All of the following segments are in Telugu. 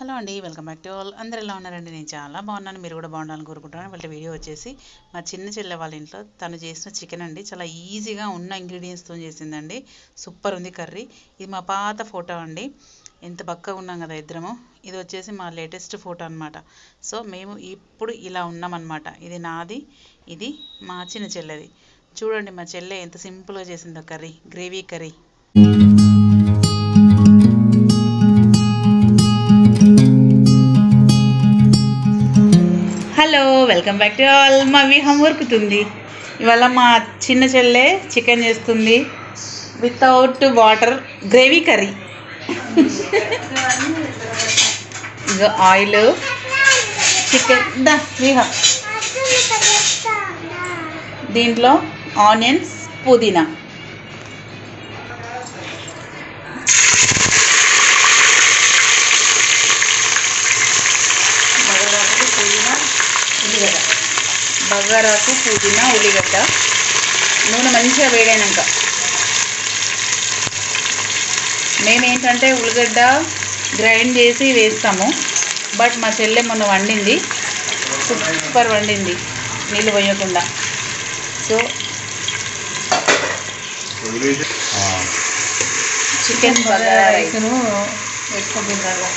హలో అండి, వెల్కమ్ బ్యాక్ టు ఆల్. అందరూ ఎలా ఉన్నారండి? నేను చాలా బాగున్నాను, మీరు కూడా బాగుండాలని కోరుకుంటున్నాను. వాళ్ళ వీడియో వచ్చేసి మా చిన్న చెల్లె వాళ్ళ ఇంట్లో తను చేసిన చికెన్ అండి. చాలా ఈజీగా ఉన్న ఇంగ్రీడియంట్స్తో చేసిందండి. సూపర్ ఉంది కర్రీ. ఇది మా పాత ఫోటో అండి. ఎంత బక్కగా ఉన్నాం కదా ఇద్దరము. ఇది వచ్చేసి మా లేటెస్ట్ ఫోటో అనమాట. సో మేము ఇప్పుడు ఇలా ఉన్నామన్నమాట. ఇది నాది, ఇది మా చిన్న చెల్లెది. చూడండి మా చెల్లె ఎంత సింపుల్గా చేసిందో curry, gravy curry. Hello, welcome back to all. మా విహం ఉరుకుతుంది. ఇవాళ మా చిన్న చెల్లె చికెన్ చేస్తుంది వితౌట్ వాటర్, గ్రేవీ కర్రీ. ఇక ఆయిల్, చికెన్ విహ, దీంట్లో ఆనియన్స్, పుదీనా, బగారాకు పుదీనా, ఉల్లిగడ్డ. నూనె మంచిగా వేడైనాక మేమేంటంటే ఉల్లిగడ్డ గ్రైండ్ చేసి వేస్తాము. బట్ మా చెల్లె మొన్న వండింది, సూపర్ వండింది, నీళ్ళు పోయకుండా. సో చికెన్ బగారా రైస్ను వేసుకుంటున్నాను.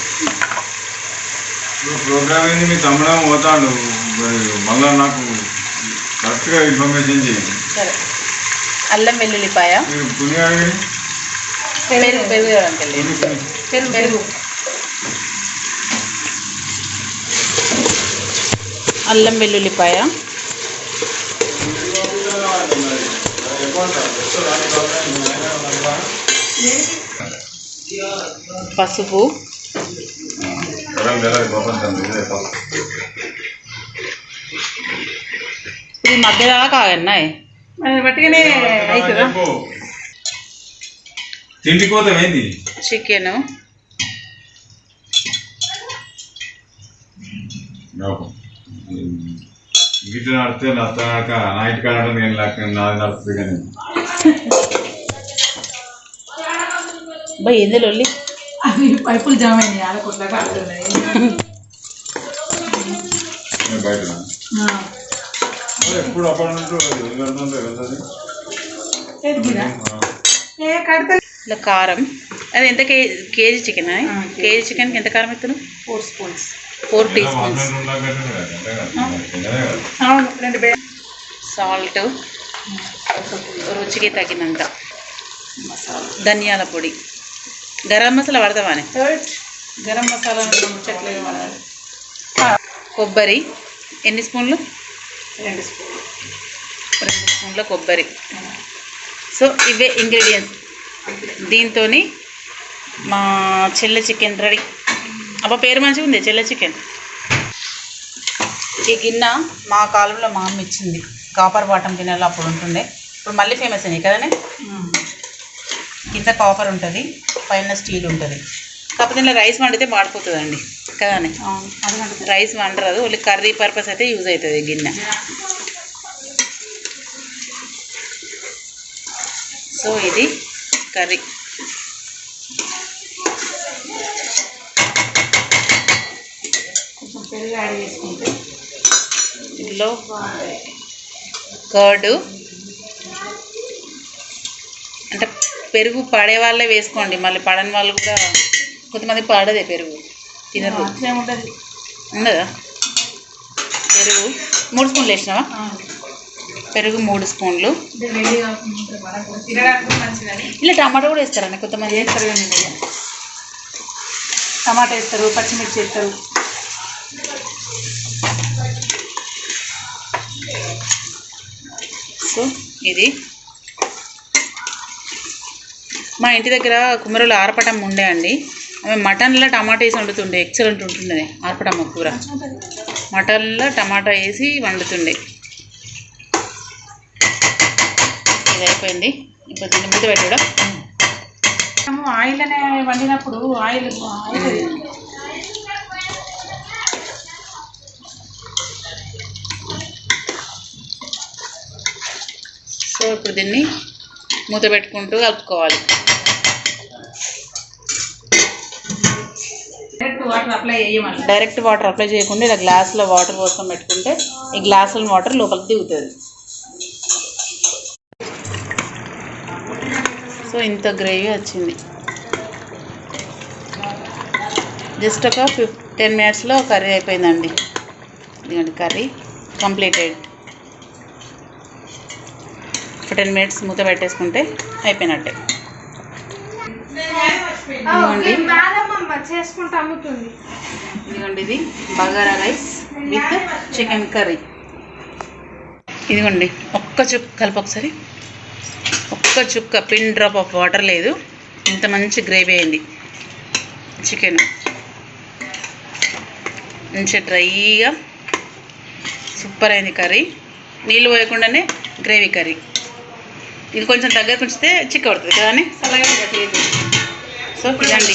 ప్రోగ్రామ్ ఏంది? మీ తమ్ముడే పోతాడు, మళ్ళీ నాకు కరెక్ట్గా ఇన్ఫర్మేషన్ చేయండి. సరే. అల్లం వెల్లుల్లిపాయ, పెరుగు పెరుగు అల్లం వెల్లుల్లిపాయ, పసుపు, ఇది మధ్యలో కాగన్నా బట్టిగానే అవుతుందా. తిండిపోతామేంది? చికెను, గిట్ల నడితే నడక నా ఇంటి కాడ నేను నాది నడుస్తుంది కానీ బై ఎందులో పైపులు జామ్ అయినాయి, ఆడకొట్లాగా బయట ఎప్పుడు అప్పుడు ఇట్లా కారం. అది ఎంత కేజీ చికెన్? కేజీ చికెన్కి ఎంత కారం ఇస్తున్నావు? 4 స్పూన్స్, 4 టీ స్పూన్స్. సాల్ట్ రుచికి తగినంత, ధనియాల పొడి, గరం మసాలా పడతామని. గరం మసాలా చెట్లు, కొబ్బరి ఎన్ని స్పూన్లు? 2 స్పూన్లు. 2 స్పూన్ల కొబ్బరి. సో ఇవే ఇంగ్రీడియంట్స్. దీంతో మా చెల్లె చికెన్ రెడీ. అబ్బా పేరు మంచిగా ఉంది, చెల్లె చికెన్. ఈ గిన్నె మా కాలంలో మా అమ్మ ఇచ్చింది. కాపర్ బాటం గిన్నెలో అప్పుడు ఉంటుండే, ఇప్పుడు మళ్ళీ ఫేమస్ అయినాయి కదనే. కింద కాపర్ ఉంటుంది, పైన స్టీల్ ఉంటుంది. కాకపోతే ఇలా రైస్ వండితే మాడిపోతుందండి కదానే. రైస్ వండరాదు, ఓన్లీ కర్రీ పర్పస్ అయితే యూజ్ అవుతుంది గిన్నె. సో ఇది కర్రీ. కొంచెం పెరుగు యాడ్ చేసుకుంటే ఇందులో కర్డు, అంటే పెరుగు పడే వాళ్ళే వేసుకోండి, మళ్ళీ పడని వాళ్ళు కూడా కొంతమంది పడదే పెరుగు, తినరు. ఉంటుంది ఉండదా? పెరుగు 3 స్పూన్లు వేసినావా? పెరుగు 3 స్పూన్లు. తినడానికి మంచిదని ఇలా టమాటా కూడా వేస్తారండి కొంతమంది. వేస్తారు కానీ టమాటా వేస్తారు, పచ్చిమిర్చి వేస్తారు. సో ఇది మా ఇంటి దగ్గర కుమ్మరులు ఆరపటం ఉండే అండి. ఆమె మటన్లో టమాటా వేసి వండుతుండే, ఎక్సలెంట్ ఉంటుండే ఆరపటమ్మ కూర. మటన్లో టమాటా వేసి వండుతుండే. ఇది అయిపోయింది, ఇప్పుడు దీన్ని మూత పెట్టడా. ఆయిల్ అనే వండినప్పుడు ఆయిల్ సో ఇప్పుడు దీన్ని మూత పెట్టుకుంటూ కలుపుకోవాలి. డైరెక్ట్ వాటర్ అప్లై చేయమని. డైరెక్ట్ వాటర్ అప్లై చేయకుండా ఇలా గ్లాస్లో వాటర్ పోసుకొని పెట్టుకుంటే ఈ గ్లాసుల వాటర్ లోపలికి దిగుతుంది. సో ఇంత గ్రేవీ వచ్చింది. జస్ట్ ఒక 10 minutesలో కర్రీ అయిపోయిందండి. ఇదిగోండి కర్రీ కంప్లీటెడ్. ఒక 10 minutes మూత పెట్టేసుకుంటే అయిపోయినట్టే. ఇదిగోండి ఇది bagara rice with chicken curry. ఇదిగోండి ఒక్క చుక్క కలిపి ఒకసారి, ఒక్క చుక్క పిన్ డ్రాప్ ఆఫ్ వాటర్ లేదు. ఇంత మంచి గ్రేవీ అయింది. చికెన్ మంచి డ్రైగా సూపర్ అయింది కర్రీ. నీళ్ళు పోయకుండానే గ్రేవీ కర్రీ. ఇది కొంచెం దగ్గరకు ఉంచితే చిక్క పడుతుంది కానీ సలహా పెట్టలేదు. సో ఇదండి